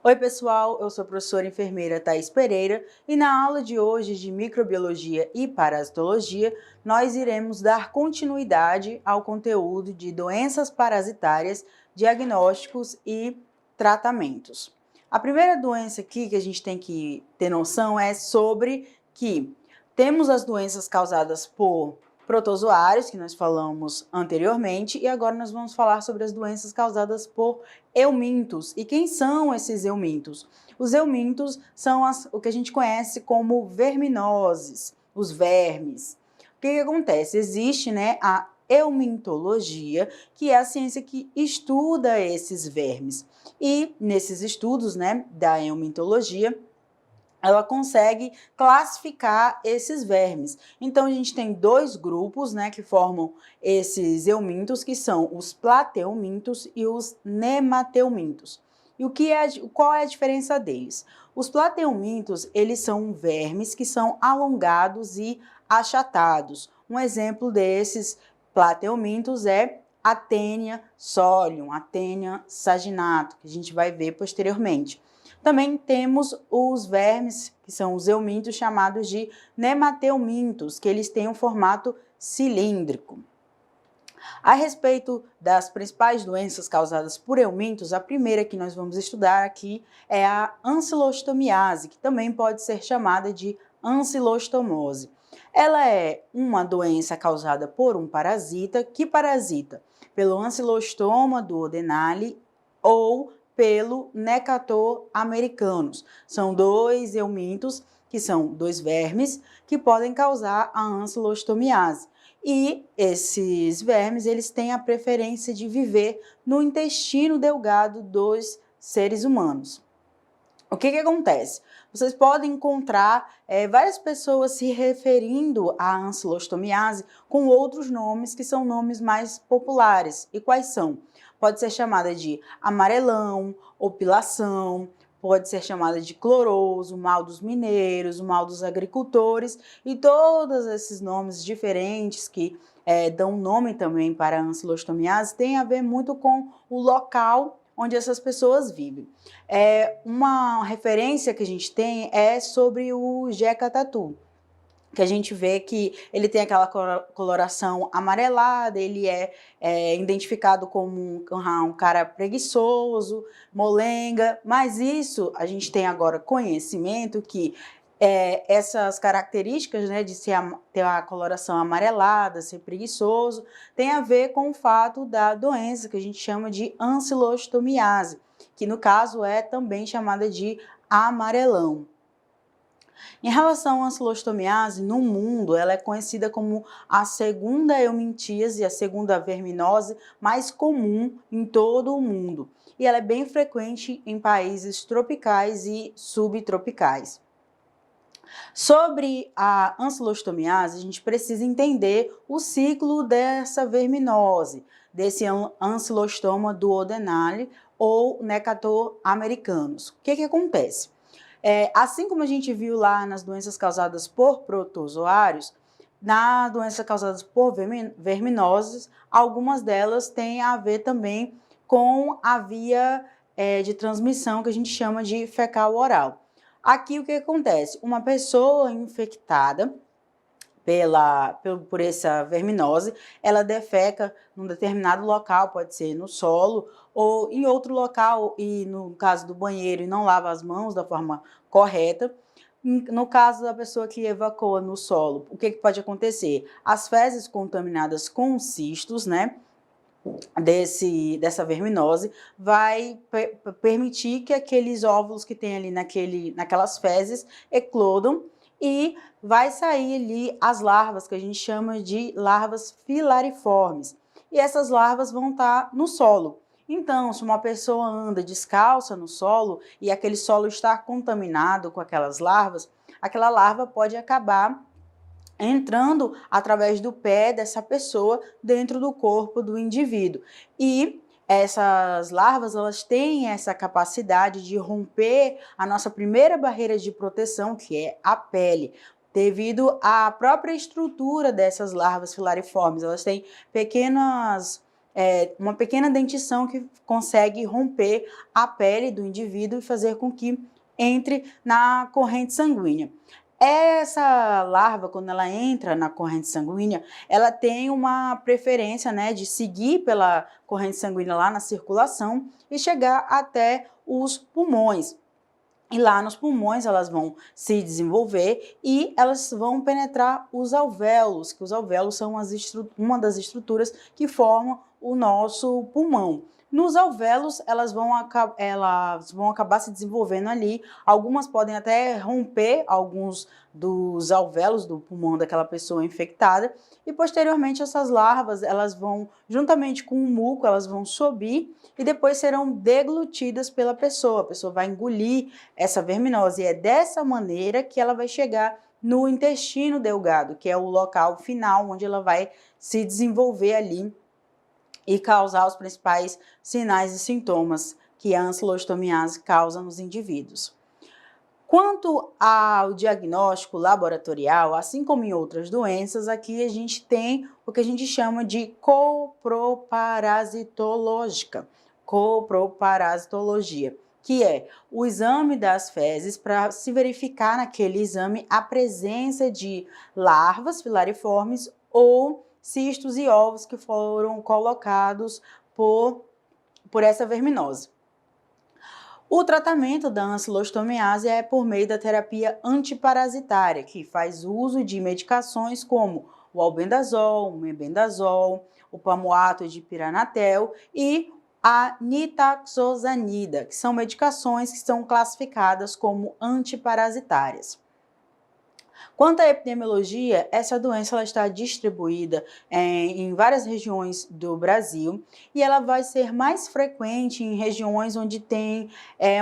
Oi pessoal, eu sou a professora enfermeira Thaís Pereira e na aula de hoje de microbiologia e parasitologia nós iremos dar continuidade ao conteúdo de doenças parasitárias, diagnósticos e tratamentos. A primeira doença aqui que a gente tem que ter noção é sobre que temos as doenças causadas por protozoários, que nós falamos anteriormente, e agora nós vamos falar sobre as doenças causadas por eumintos. E quem são esses eumintos? Os eumintos são o que a gente conhece como verminoses, os vermes. O que acontece? Existe, a eumintologia, que é a ciência que estuda esses vermes. E nesses estudos, da eumintologia, ela consegue classificar esses vermes. Então, a gente tem dois grupos, que formam esses eumintos, que são os plateumintos e os nemateumintos. E qual é a diferença deles? Os plateumintos, eles são vermes que são alongados e achatados. Um exemplo desses plateumintos é a Taenia solium, a Taenia saginato, que a gente vai ver posteriormente. Também temos os vermes, que são os eumintos, chamados de nemateumintos, que eles têm um formato cilíndrico. A respeito das principais doenças causadas por eumintos, a primeira que nós vamos estudar aqui é a ancilostomiase, que também pode ser chamada de ancilostomose. Ela é uma doença causada por um parasita que parasita pelo Ancylostoma duodenale ou pelo Necator americanus. São dois eumintos, que são dois vermes, que podem causar a ancilostomiase. E esses vermes, eles têm a preferência de viver no intestino delgado dos seres humanos. O que acontece? Vocês podem encontrar várias pessoas se referindo à ancilostomiase com outros nomes que são nomes mais populares. E quais são? Pode ser chamada de amarelão, opilação, pode ser chamada de cloroso, mal dos mineiros, mal dos agricultores e todos esses nomes diferentes que dão nome também para a ancilostomiase têm a ver muito com o local onde essas pessoas vivem. Uma referência que a gente tem é sobre o Jeca Tatu, que a gente vê que ele tem aquela coloração amarelada, ele é identificado como um cara preguiçoso, molenga, mas isso a gente tem agora conhecimento que essas características de ter a coloração amarelada, ser preguiçoso, tem a ver com o fato da doença que a gente chama de ancilostomiase, que no caso é também chamada de amarelão. Em relação à ancilostomiase, no mundo, ela é conhecida como a segunda eumintíase, a segunda verminose mais comum em todo o mundo. E ela é bem frequente em países tropicais e subtropicais. Sobre a ancilostomiase, a gente precisa entender o ciclo dessa verminose, desse Ancylostoma duodenale ou Necator americanus. O que acontece? Assim como a gente viu lá nas doenças causadas por protozoários, na doença causadas por verminoses, algumas delas têm a ver também com a via de transmissão que a gente chama de fecal-oral. Aqui o que acontece? Uma pessoa infectada por essa verminose, ela defeca num determinado local, pode ser no solo ou em outro local, e no caso do banheiro, e não lava as mãos da forma correta. No caso da pessoa que evacua no solo, o que pode acontecer? As fezes contaminadas com cistos, dessa verminose, vai permitir que aqueles óvulos que tem ali naquelas fezes eclodam e vai sair ali as larvas, que a gente chama de larvas filariformes. E essas larvas vão estar no solo. Então, se uma pessoa anda descalça no solo e aquele solo está contaminado com aquelas larvas, aquela larva pode acabar entrando através do pé dessa pessoa dentro do corpo do indivíduo. E essas larvas, elas têm essa capacidade de romper a nossa primeira barreira de proteção, que é a pele, devido à própria estrutura dessas larvas filariformes. Elas têm pequenas uma pequena dentição que consegue romper a pele do indivíduo e fazer com que entre na corrente sanguínea. Essa larva, quando ela entra na corrente sanguínea, ela tem uma preferência, né, de seguir pela corrente sanguínea lá na circulação e chegar até os pulmões. E lá nos pulmões elas vão se desenvolver e elas vão penetrar os alvéolos, que os alvéolos são uma das estruturas que formam o nosso pulmão. Nos alvéolos elas vão acabar se desenvolvendo ali, algumas podem até romper alguns dos alvéolos do pulmão daquela pessoa infectada e posteriormente essas larvas elas vão, juntamente com o muco, elas vão subir e depois serão deglutidas pela pessoa. A pessoa vai engolir essa verminose e é dessa maneira que ela vai chegar no intestino delgado, que é o local final onde ela vai se desenvolver ali e causar os principais sinais e sintomas que a anquilostomiase causa nos indivíduos. Quanto ao diagnóstico laboratorial, assim como em outras doenças, aqui a gente tem o que a gente chama de coproparasitologia, que é o exame das fezes para se verificar naquele exame a presença de larvas filariformes ou cistos e ovos que foram colocados por essa verminose. O tratamento da anquilostomiase é por meio da terapia antiparasitária, que faz uso de medicações como o albendazol, o mebendazol, o palmoato de piranatel e a nitaxosanida, que são medicações que são classificadas como antiparasitárias. Quanto à epidemiologia, essa doença ela está distribuída em várias regiões do Brasil e ela vai ser mais frequente em regiões onde tem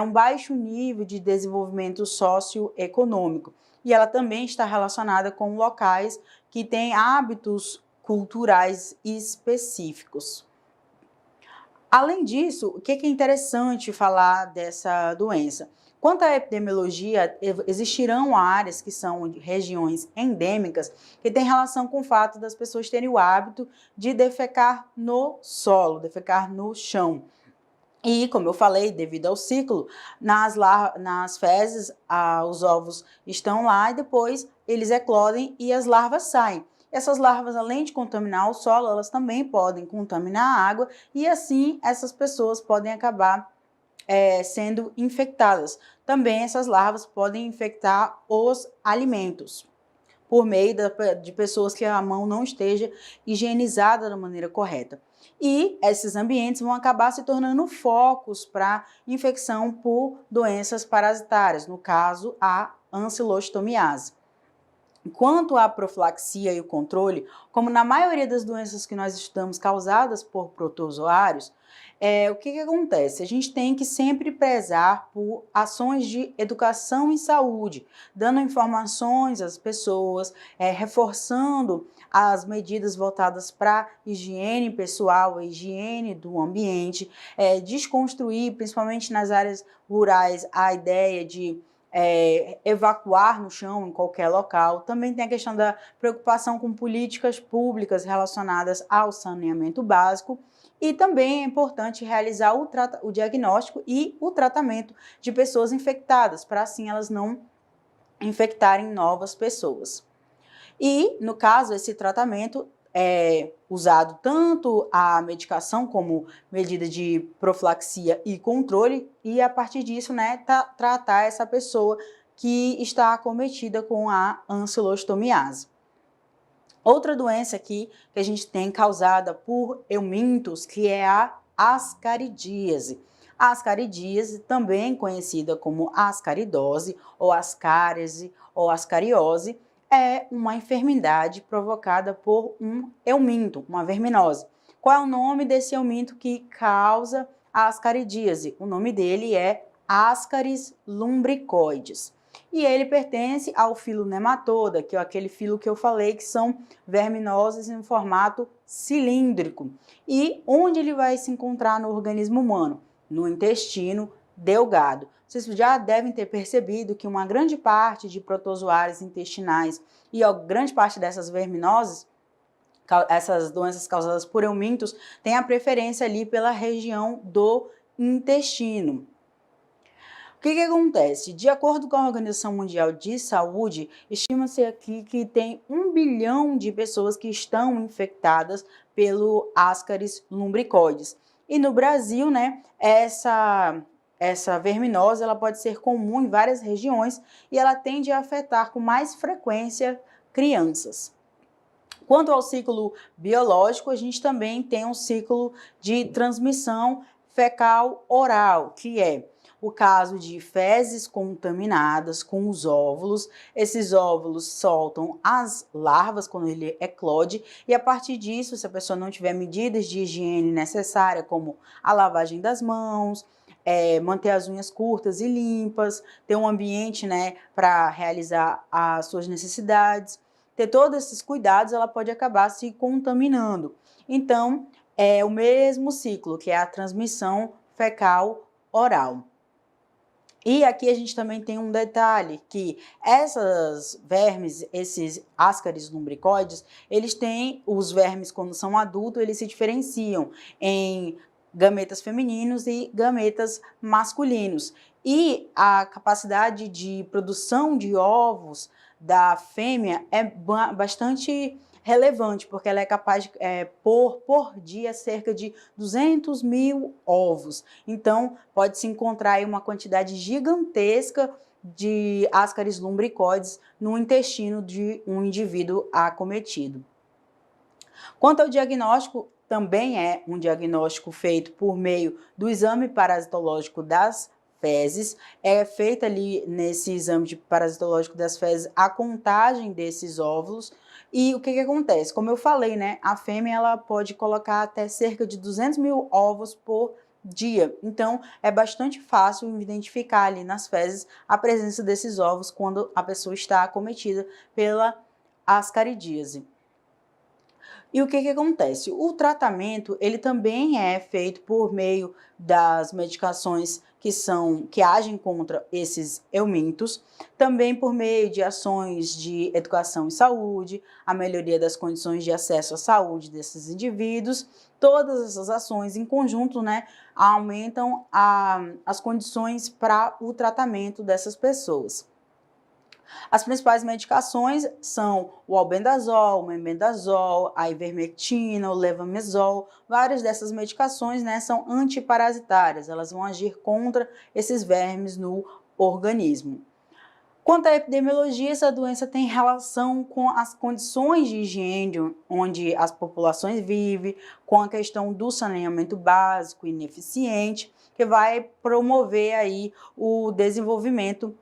um baixo nível de desenvolvimento socioeconômico. E ela também está relacionada com locais que têm hábitos culturais específicos. Além disso, o que é interessante falar dessa doença? Quanto à epidemiologia, existirão áreas que são regiões endêmicas que têm relação com o fato das pessoas terem o hábito de defecar no solo, defecar no chão. E, como eu falei, devido ao ciclo, nas fezes, os ovos estão lá e depois eles eclodem e as larvas saem. Essas larvas, além de contaminar o solo, elas também podem contaminar a água e assim essas pessoas podem acabar sendo infectadas. Também essas larvas podem infectar os alimentos por meio de pessoas que a mão não esteja higienizada da maneira correta. E esses ambientes vão acabar se tornando focos para infecção por doenças parasitárias, no caso a anquilostomiase. Quanto à profilaxia e o controle, como na maioria das doenças que nós estudamos causadas por protozoários, o que acontece? A gente tem que sempre prezar por ações de educação em saúde, dando informações às pessoas, reforçando as medidas voltadas para higiene pessoal, a higiene do ambiente, desconstruir, principalmente nas áreas rurais, a ideia de evacuar no chão em qualquer local. Também tem a questão da preocupação com políticas públicas relacionadas ao saneamento básico e também é importante realizar o diagnóstico e o tratamento de pessoas infectadas, para assim elas não infectarem novas pessoas. E, no caso, esse tratamento é usado tanto a medicação como medida de profilaxia e controle, e a partir disso, né, tratar essa pessoa que está acometida com a anquilostomiase. Outra doença aqui que a gente tem causada por eumintos, que é a ascaridíase. A ascaridíase, também conhecida como ascaridose, ou ascariase, ou ascariose, é uma enfermidade provocada por um euminto, uma verminose. Qual é o nome desse euminto que causa a ascaridíase? O nome dele é Ascaris lumbricoides. E ele pertence ao filo nematoda, que é aquele filo que eu falei que são verminoses em formato cilíndrico. E onde ele vai se encontrar no organismo humano? No intestino delgado. Vocês já devem ter percebido que uma grande parte de protozoários intestinais e a grande parte dessas verminoses essas doenças causadas por eumintos têm a preferência ali pela região do intestino. O que acontece? De acordo com a Organização Mundial de Saúde, estima-se aqui que tem 1 bilhão de pessoas que estão infectadas pelo Ascaris lumbricoides. E no Brasil, né, essa verminose ela pode ser comum em várias regiões e ela tende a afetar com mais frequência crianças. Quanto ao ciclo biológico, a gente também tem um ciclo de transmissão fecal-oral, que é o caso de fezes contaminadas com os óvulos. Esses óvulos soltam as larvas quando ele eclode e a partir disso, se a pessoa não tiver medidas de higiene necessária, como a lavagem das mãos, manter as unhas curtas e limpas, ter um ambiente, né, para realizar as suas necessidades, ter todos esses cuidados, ela pode acabar se contaminando. Então, é o mesmo ciclo, que é a transmissão fecal-oral. E aqui a gente também tem um detalhe, que essas vermes, esses Ascaris lumbricoides, eles têm, os vermes quando são adultos, eles se diferenciam em gametas femininos e gametas masculinos. E a capacidade de produção de ovos da fêmea é bastante relevante, porque ela é capaz de pôr por dia cerca de 200 mil ovos. Então, pode-se encontrar aí uma quantidade gigantesca de Ascaris lumbricoides no intestino de um indivíduo acometido. Quanto ao diagnóstico, também é um diagnóstico feito por meio do exame parasitológico das fezes. É feita ali nesse exame parasitológico das fezes a contagem desses óvulos. E o que acontece? Como eu falei, né, a fêmea ela pode colocar até cerca de 200 mil ovos por dia. Então, é bastante fácil identificar ali nas fezes a presença desses ovos quando a pessoa está acometida pela ascaridíase. E o que acontece? O tratamento, ele também é feito por meio das medicações que agem contra esses eumintos, também por meio de ações de educação e saúde, a melhoria das condições de acesso à saúde desses indivíduos. Todas essas ações em conjunto, né, aumentam as condições para o tratamento dessas pessoas. As principais medicações são o albendazol, o mebendazol, a ivermectina, o levamisol. Várias dessas medicações, né, são antiparasitárias, elas vão agir contra esses vermes no organismo. Quanto à epidemiologia, essa doença tem relação com as condições de higiene onde as populações vivem, com a questão do saneamento básico ineficiente, que vai promover aí o desenvolvimento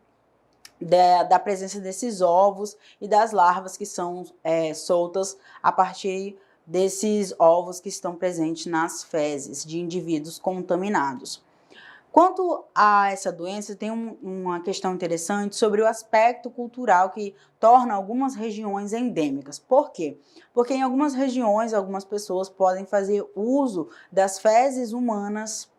da presença desses ovos e das larvas que são soltas a partir desses ovos que estão presentes nas fezes de indivíduos contaminados. Quanto a essa doença, tem uma questão interessante sobre o aspecto cultural que torna algumas regiões endêmicas. Por quê? Porque em algumas regiões, algumas pessoas podem fazer uso das fezes humanas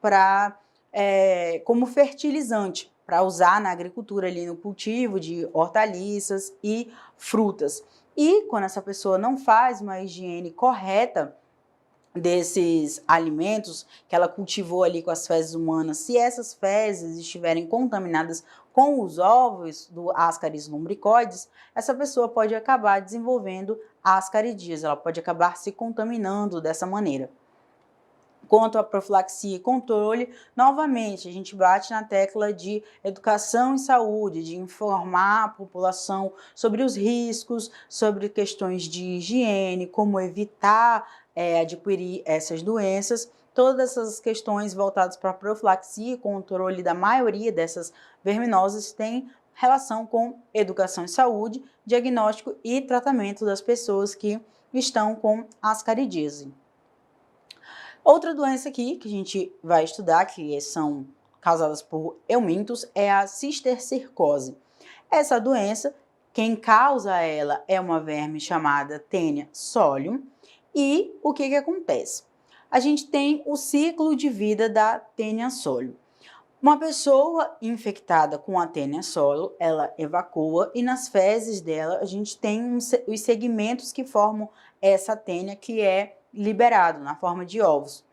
como fertilizante, para usar na agricultura, ali no cultivo de hortaliças e frutas. E quando essa pessoa não faz uma higiene correta desses alimentos que ela cultivou ali com as fezes humanas, se essas fezes estiverem contaminadas com os ovos do Ascaris lumbricoides, essa pessoa pode acabar desenvolvendo ascaridíase, ela pode acabar se contaminando dessa maneira. Quanto à profilaxia e controle, novamente, a gente bate na tecla de educação e saúde, de informar a população sobre os riscos, sobre questões de higiene, como evitar adquirir essas doenças. Todas essas questões voltadas para a profilaxia e controle da maioria dessas verminoses têm relação com educação e saúde, diagnóstico e tratamento das pessoas que estão com ascaridíase. Outra doença aqui que a gente vai estudar, que são causadas por eumintos, é a cistercercose. Essa doença, quem causa ela é uma verme chamada Taenia solium. E o que acontece? A gente tem o ciclo de vida da Taenia solium. Uma pessoa infectada com a tênia solo, ela evacua e nas fezes dela a gente tem os segmentos que formam essa tênia que é liberado na forma de ovos.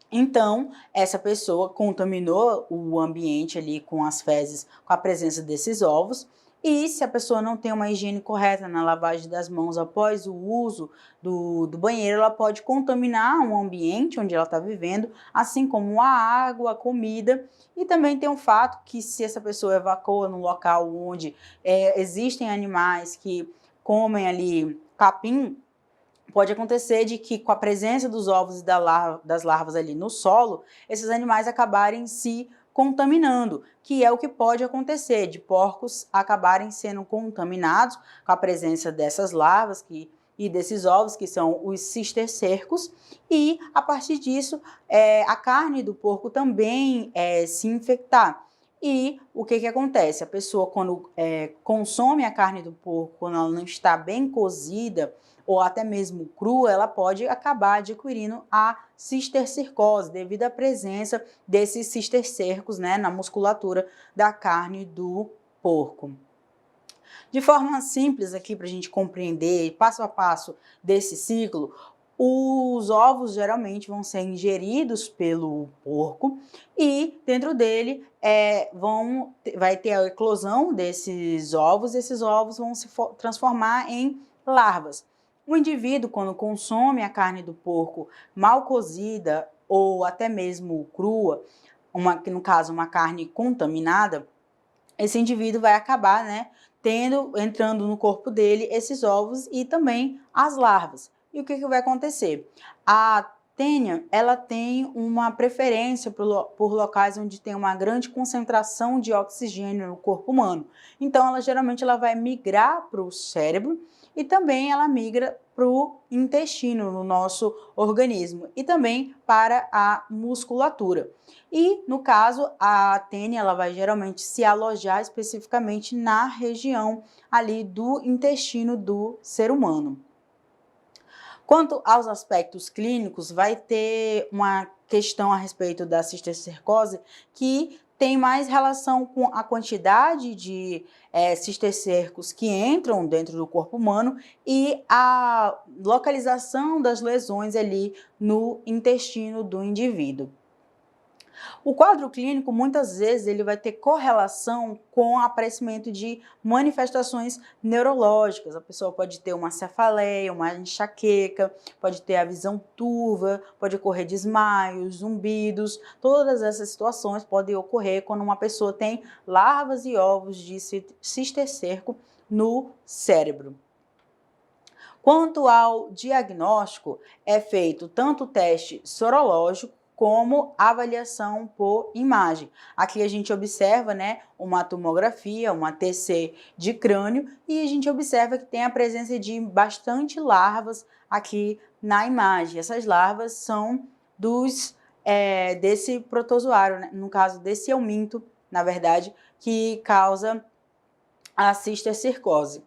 Então, essa pessoa contaminou o ambiente ali com as fezes, com a presença desses ovos, e se a pessoa não tem uma higiene correta na lavagem das mãos após o uso do banheiro, ela pode contaminar o ambiente onde ela está vivendo, assim como a água, a comida, e também tem o fato que se essa pessoa evacua num local onde existem animais que comem ali capim, pode acontecer de que com a presença dos ovos e das larvas ali no solo, esses animais acabarem se contaminando, que é o que pode acontecer, de porcos acabarem sendo contaminados com a presença dessas larvas e desses ovos, que são os cistercercos, e a partir disso a carne do porco também se infectar. E o que acontece? A pessoa quando consome a carne do porco, quando ela não está bem cozida, ou até mesmo crua, ela pode acabar adquirindo a cistercercose, devido à presença desses cistercercos, né, na musculatura da carne do porco. De forma simples aqui para a gente compreender passo a passo desse ciclo, os ovos geralmente vão ser ingeridos pelo porco e dentro dele vai ter a eclosão desses ovos e esses ovos vão se transformar em larvas. O indivíduo, quando consome a carne do porco mal cozida ou até mesmo crua, que no caso uma carne contaminada, esse indivíduo vai acabar, né, entrando no corpo dele esses ovos e também as larvas. E o que vai acontecer? A tênia, ela tem uma preferência por locais onde tem uma grande concentração de oxigênio no corpo humano. Então, geralmente ela vai migrar para o cérebro e também ela migra para o intestino no nosso organismo e também para a musculatura. E, no caso, a tênia ela vai geralmente se alojar especificamente na região ali do intestino do ser humano. Quanto aos aspectos clínicos, vai ter uma questão a respeito da cistercercose que tem mais relação com a quantidade de cistercercos que entram dentro do corpo humano e a localização das lesões ali no intestino do indivíduo. O quadro clínico, muitas vezes, ele vai ter correlação com o aparecimento de manifestações neurológicas. A pessoa pode ter uma cefaleia, uma enxaqueca, pode ter a visão turva, pode ocorrer desmaios, zumbidos. Todas essas situações podem ocorrer quando uma pessoa tem larvas e ovos de cistercerco no cérebro. Quanto ao diagnóstico, é feito tanto o teste sorológico como avaliação por imagem. Aqui a gente observa, né, uma tomografia, uma TC de crânio e a gente observa que tem a presença de bastante larvas aqui na imagem. Essas larvas são desse protozoário, né, no caso desse euminto, na verdade, que causa a cistercercose.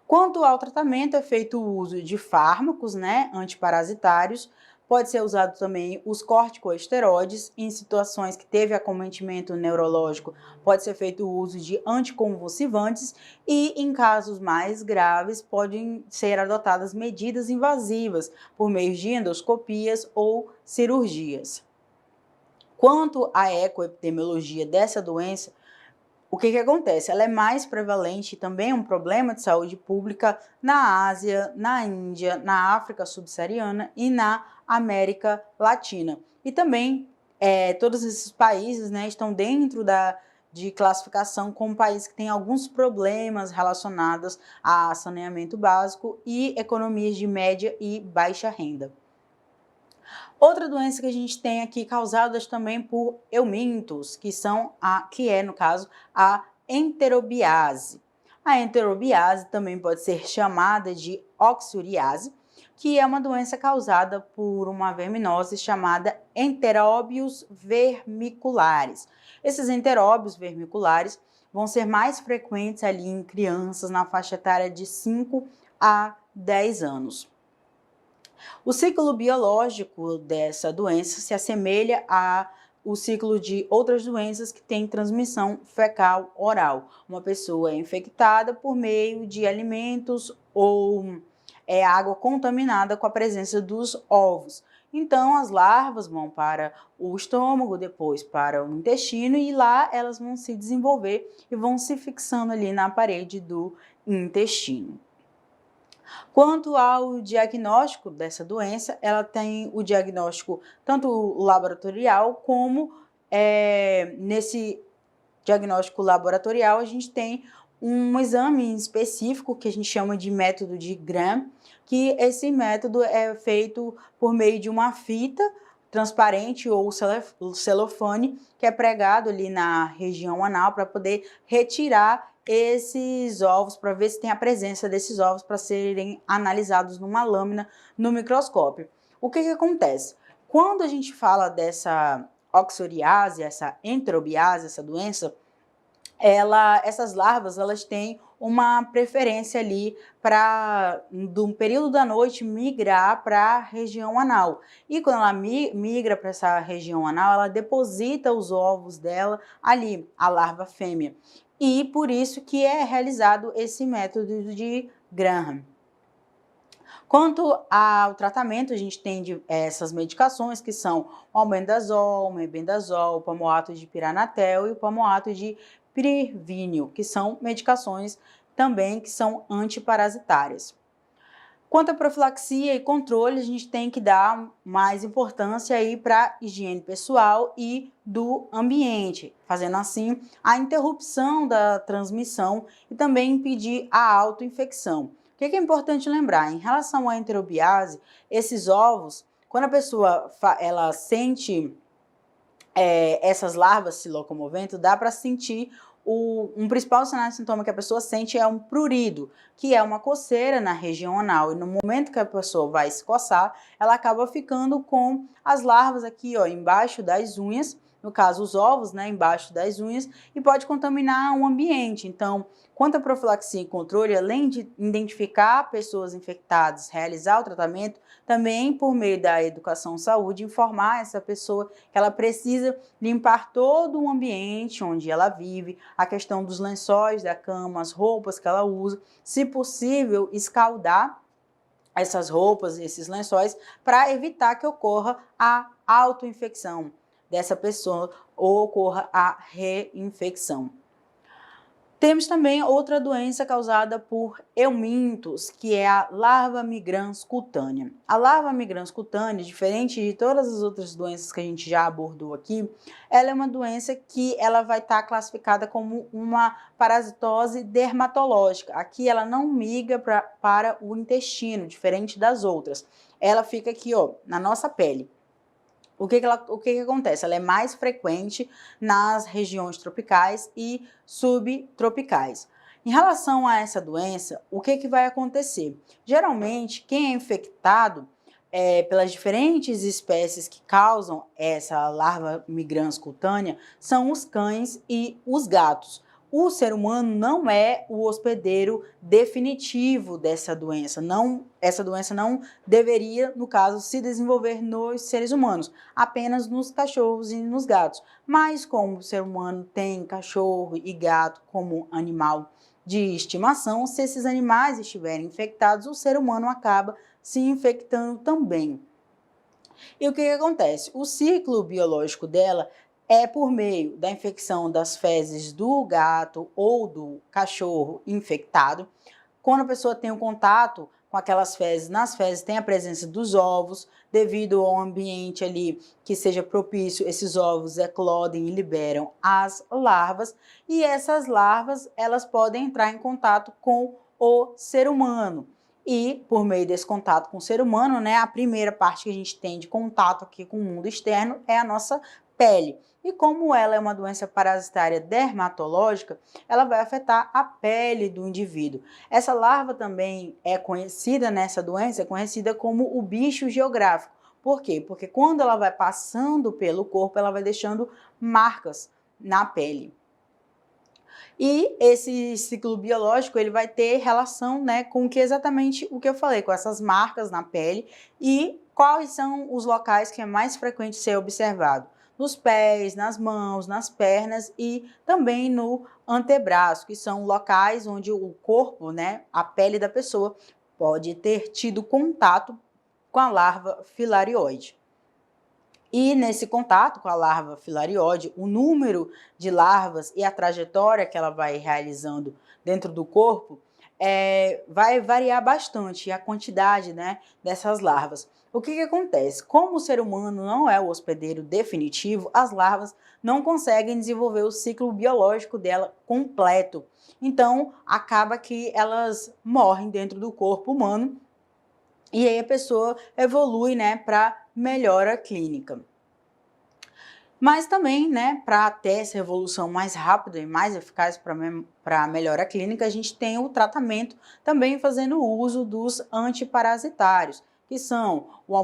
Quanto ao tratamento, é feito o uso de fármacos, né, antiparasitários. Pode ser usado também os corticosteroides em situações que teve acometimento neurológico. Pode ser feito o uso de anticonvulsivantes e, em casos mais graves, podem ser adotadas medidas invasivas por meio de endoscopias ou cirurgias. Quanto à ecoepidemiologia dessa doença, o que acontece? Ela é mais prevalente e também é um problema de saúde pública na Ásia, na Índia, na África subsaariana e na América Latina. E também todos esses países, né, estão dentro de classificação como países que têm alguns problemas relacionados a saneamento básico e economias de média e baixa renda. Outra doença que a gente tem aqui causadas também por eumintos, que é no caso a enterobiase. A enterobiase também pode ser chamada de oxuriase, que é uma doença causada por uma verminose chamada Enteróbios vermiculares. Esses enteróbios vermiculares vão ser mais frequentes ali em crianças na faixa etária de 5 a 10 anos. O ciclo biológico dessa doença se assemelha ao o ciclo de outras doenças que têm transmissão fecal oral. Uma pessoa é infectada por meio de alimentos ou água contaminada com a presença dos ovos. Então, as larvas vão para o estômago, depois para o intestino, e lá elas vão se desenvolver e vão se fixando ali na parede do intestino. Quanto ao diagnóstico dessa doença, ela tem o diagnóstico tanto laboratorial como nesse diagnóstico laboratorial a gente tem um exame específico que a gente chama de método de Gram, que esse método é feito por meio de uma fita transparente ou celofane que é pregado ali na região anal para poder retirar esses ovos, para ver se tem a presença desses ovos para serem analisados numa lâmina no microscópio. O que acontece? Quando a gente fala dessa oxoriase, essa enterobiase, essa doença, essas larvas elas têm uma preferência ali para, do período da noite, migrar para a região anal. E quando ela migra para essa região anal, ela deposita os ovos dela ali, a larva fêmea. E por isso que é realizado esse método de Graham. Quanto ao tratamento, a gente tem essas medicações que são o albendazol, o mebendazol, o palmoato de piranatel e o palmoato de pirvínio, que são medicações também que são antiparasitárias. Quanto à profilaxia e controle, a gente tem que dar mais importância aí para a higiene pessoal e do ambiente, fazendo assim a interrupção da transmissão e também impedir a autoinfecção. O que é importante lembrar? Em relação à enterobiase, esses ovos, quando a pessoa ela sente essas larvas se locomovendo, dá para sentir um principal sinal de sintoma que a pessoa sente é um prurido, que é uma coceira na região anal. E no momento que a pessoa vai se coçar, ela acaba ficando com as larvas aqui, ó, embaixo das unhas, no caso os ovos, né, embaixo das unhas, e pode contaminar o ambiente. Então, quanto à profilaxia e controle, além de identificar pessoas infectadas, realizar o tratamento, também por meio da educação saúde, informar essa pessoa que ela precisa limpar todo o ambiente onde ela vive, a questão dos lençóis da cama, as roupas que ela usa, se possível, escaldar essas roupas, esses lençóis, para evitar que ocorra a autoinfecção dessa pessoa ou ocorra a reinfecção. Temos também outra doença causada por eumintos, que é a larva migrans cutânea. A larva migrans cutânea, diferente de todas as outras doenças que a gente já abordou aqui, ela é uma doença que ela vai estar classificada como uma parasitose dermatológica. Aqui ela não migra para o intestino, diferente das outras. Ela fica aqui, ó, na nossa pele. O que acontece? Ela é mais frequente nas regiões tropicais e subtropicais. Em relação a essa doença, o que vai acontecer? Geralmente, quem é infectado pelas diferentes espécies que causam essa larva migrans cutânea são os cães e os gatos. O ser humano não é o hospedeiro definitivo dessa doença. Essa doença não deveria, no caso, se desenvolver nos seres humanos, apenas nos cachorros e nos gatos. Mas como o ser humano tem cachorro e gato como animal de estimação, se esses animais estiverem infectados, o ser humano acaba se infectando também. E o que acontece? O ciclo biológico dela é por meio da infecção das fezes do gato ou do cachorro infectado. Quando a pessoa tem um contato com aquelas fezes, nas fezes tem a presença dos ovos, devido ao ambiente ali que seja propício, esses ovos eclodem e liberam as larvas, e essas larvas elas podem entrar em contato com o ser humano. E por meio desse contato com o ser humano, né, a primeira parte que a gente tem de contato aqui com o mundo externo é a nossa pele. E como ela é uma doença parasitária dermatológica, ela vai afetar a pele do indivíduo. Essa larva também é conhecida, nessa doença, é conhecida como o bicho geográfico. Por quê? Porque quando ela vai passando pelo corpo, ela vai deixando marcas na pele. E esse ciclo biológico ele vai ter relação, né, com exatamente o que eu falei, com essas marcas na pele e quais são os locais que é mais frequente ser observado. nos pés, nas mãos, nas pernas e também no antebraço, que são locais onde o corpo, né, a pele da pessoa, pode ter tido contato com a larva filarioide. E nesse contato com a larva filarioide, o número de larvas e a trajetória que ela vai realizando dentro do corpo vai variar bastante, a quantidade, né, dessas larvas. O que acontece? Como o ser humano não é o hospedeiro definitivo, as larvas não conseguem desenvolver o ciclo biológico dela completo. Então, acaba que elas morrem dentro do corpo humano e aí a pessoa evolui, né, para melhora clínica. Mas também, né, para ter essa evolução mais rápida e mais eficaz para a melhora clínica, a gente tem o tratamento também fazendo uso dos antiparasitários, que são o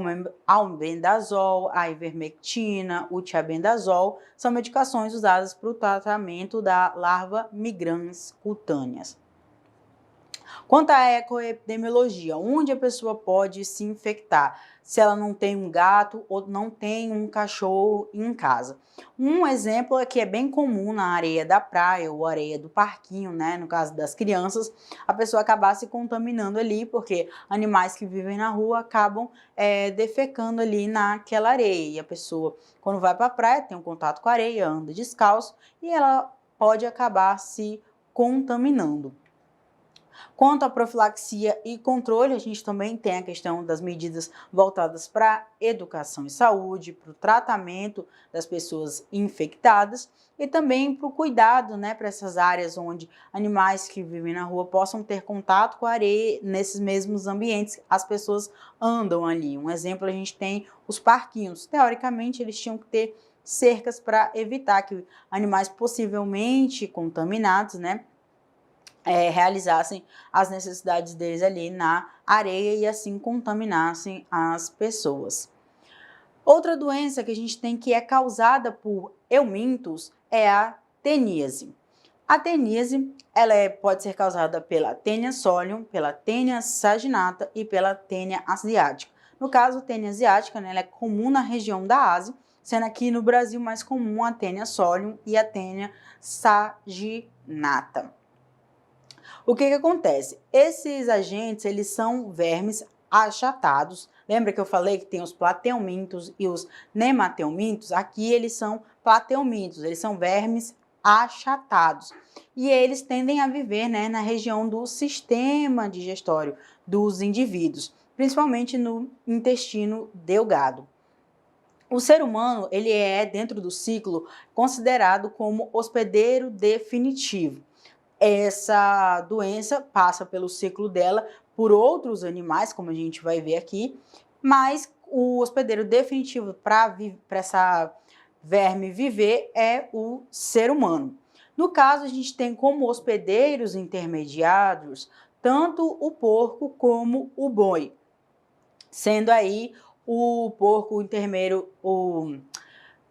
albendazol, a ivermectina, o tiabendazol, são medicações usadas para o tratamento da larva migrans cutâneas. Quanto à ecoepidemiologia, onde a pessoa pode se infectar? Se ela não tem um gato ou não tem um cachorro em casa. Um exemplo é que é bem comum na areia da praia ou areia do parquinho, né? No caso das crianças, a pessoa acabar se contaminando ali, porque animais que vivem na rua acabam defecando ali naquela areia. E a pessoa, quando vai para a praia, tem um contato com a areia, anda descalço e ela pode acabar se contaminando. Quanto à profilaxia e controle, a gente também tem a questão das medidas voltadas para educação e saúde, para o tratamento das pessoas infectadas e também para o cuidado, né, para essas áreas onde animais que vivem na rua possam ter contato com a areia nesses mesmos ambientes, as pessoas andam ali. Um exemplo, a gente tem os parquinhos. Teoricamente, eles tinham que ter cercas para evitar que animais possivelmente contaminados, né, realizassem as necessidades deles ali na areia e assim contaminassem as pessoas. Outra doença que a gente tem que é causada por eumintos é a teníase. A teníase pode ser causada pela Taenia solium, pela Taenia saginata e pela Taenia asiática. No caso, a Taenia asiática, né, ela é comum na região da Ásia, sendo aqui no Brasil mais comum a Taenia solium e a Taenia saginata. O que acontece? Esses agentes, eles são vermes achatados. Lembra que eu falei que tem os plateumintos e os nemateumintos? Aqui eles são plateumintos, eles são vermes achatados. E eles tendem a viver, né, na região do sistema digestório dos indivíduos, principalmente no intestino delgado. O ser humano, ele é, dentro do ciclo, considerado como hospedeiro definitivo. Essa doença passa pelo ciclo dela por outros animais, como a gente vai ver aqui, mas o hospedeiro definitivo para essa verme viver é o ser humano. No caso, a gente tem como hospedeiros intermediários tanto o porco como o boi, sendo aí o porco intermédio, o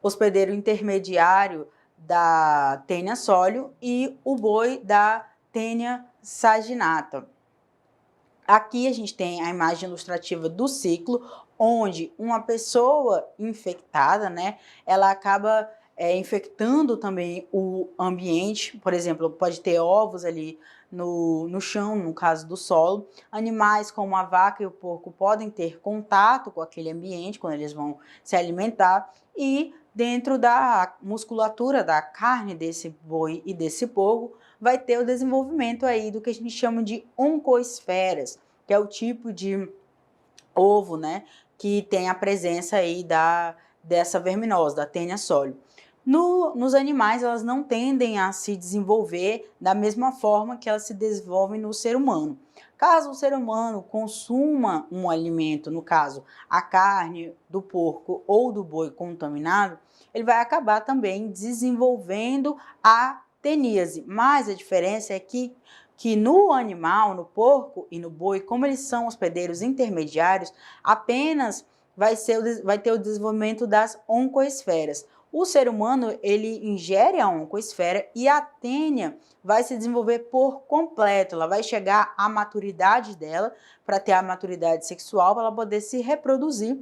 hospedeiro intermediário da Taenia solium e o boi da Taenia saginata. Aqui a gente tem a imagem ilustrativa do ciclo, onde uma pessoa infectada, né, ela acaba infectando também o ambiente. Por exemplo, pode ter ovos ali no chão, no caso do solo. Animais como a vaca e o porco podem ter contato com aquele ambiente quando eles vão se alimentar e dentro da musculatura da carne desse boi e desse porco vai ter o desenvolvimento aí do que a gente chama de oncoesferas, que é o tipo de ovo, né, que tem a presença aí dessa verminose, da Taenia solium. Nos animais, elas não tendem a se desenvolver da mesma forma que elas se desenvolvem no ser humano. Caso o ser humano consuma um alimento, no caso, a carne do porco ou do boi contaminado, ele vai acabar também desenvolvendo a teníase. Mas a diferença é que no animal, no porco e no boi, como eles são hospedeiros intermediários, apenas vai ter o desenvolvimento das oncoesferas. O ser humano, ele ingere a oncoesfera e a tênia vai se desenvolver por completo. Ela vai chegar à maturidade dela, para ter a maturidade sexual, para ela poder se reproduzir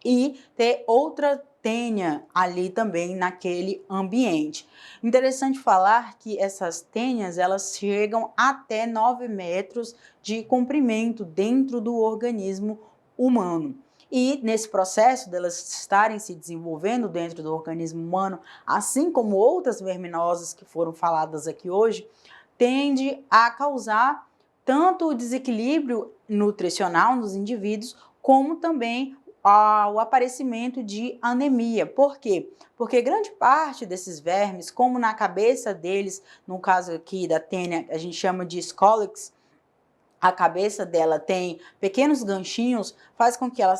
e ter outra tênia ali também naquele ambiente. Interessante falar que essas tênias, elas chegam até 9 metros de comprimento dentro do organismo humano. E nesse processo delas estarem se desenvolvendo dentro do organismo humano, assim como outras verminosas que foram faladas aqui hoje, tende a causar tanto o desequilíbrio nutricional nos indivíduos, como também o aparecimento de anemia. Por quê? Porque grande parte desses vermes, como na cabeça deles, no caso aqui da tênia, a gente chama de scolex, a cabeça dela tem pequenos ganchinhos, faz com que ela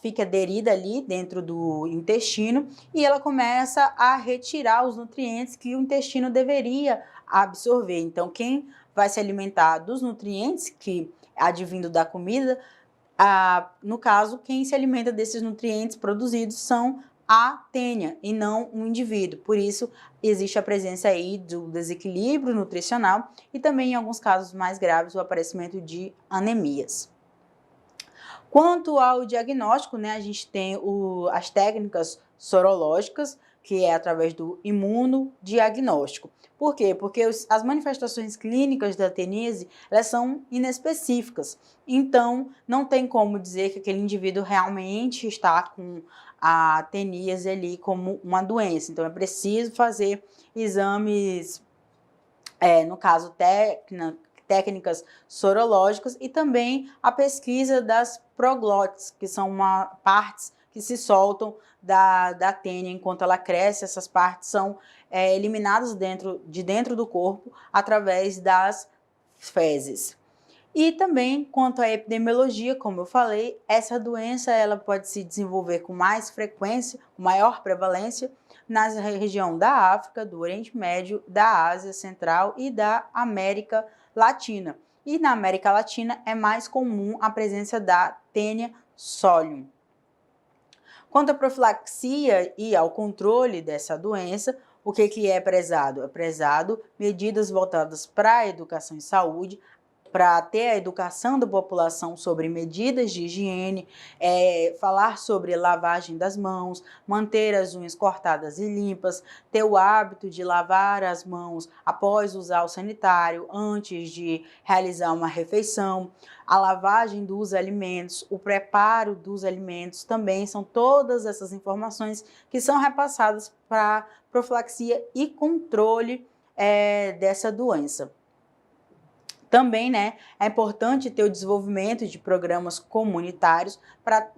fique aderida ali dentro do intestino e ela começa a retirar os nutrientes que o intestino deveria absorver. Então, quem vai se alimentar dos nutrientes que advindo da comida, no caso, quem se alimenta desses nutrientes produzidos são a tênia e não um indivíduo. Por isso, existe a presença aí do desequilíbrio nutricional e também, em alguns casos mais graves, o aparecimento de anemias. Quanto ao diagnóstico, né, a gente tem as técnicas sorológicas, que é através do imunodiagnóstico. Por quê? Porque as manifestações clínicas da teníase, elas são inespecíficas. Então, não tem como dizer que aquele indivíduo realmente está com a teníase ali como uma doença. Então, é preciso fazer exames, no caso, técnicas sorológicas e também a pesquisa das proglotes, que são partes que se soltam da tênia enquanto ela cresce. Essas partes são eliminadas de dentro do corpo através das fezes. E também, quanto à epidemiologia, como eu falei, essa doença ela pode se desenvolver com mais frequência, com maior prevalência, na região da África, do Oriente Médio, da Ásia Central e da América Latina. E na América Latina é mais comum a presença da tênia solium. Quanto à profilaxia e ao controle dessa doença, o que é prezado? É prezado medidas voltadas para a educação e saúde, para ter a educação da população sobre medidas de higiene, falar sobre lavagem das mãos, manter as unhas cortadas e limpas, ter o hábito de lavar as mãos após usar o sanitário, antes de realizar uma refeição, a lavagem dos alimentos, o preparo dos alimentos, também são todas essas informações que são repassadas para profilaxia e controle dessa doença. Também, né, é importante ter o desenvolvimento de programas comunitários para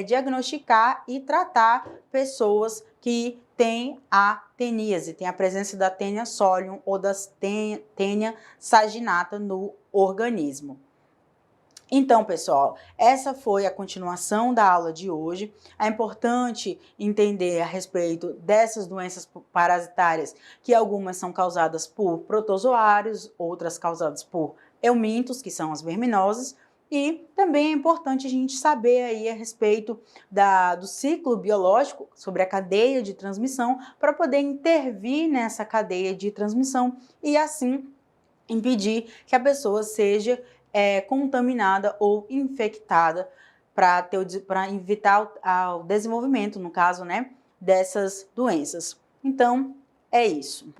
diagnosticar e tratar pessoas que têm a teníase, tem a presença da tênia solium ou da tênia saginata no organismo. Então, pessoal, essa foi a continuação da aula de hoje. É importante entender a respeito dessas doenças parasitárias, que algumas são causadas por protozoários, outras causadas por eumintos, que são as verminoses, e também é importante a gente saber aí a respeito do ciclo biológico, sobre a cadeia de transmissão, para poder intervir nessa cadeia de transmissão e assim impedir que a pessoa seja contaminada ou infectada, para evitar o desenvolvimento, no caso, né, dessas doenças. Então, é isso.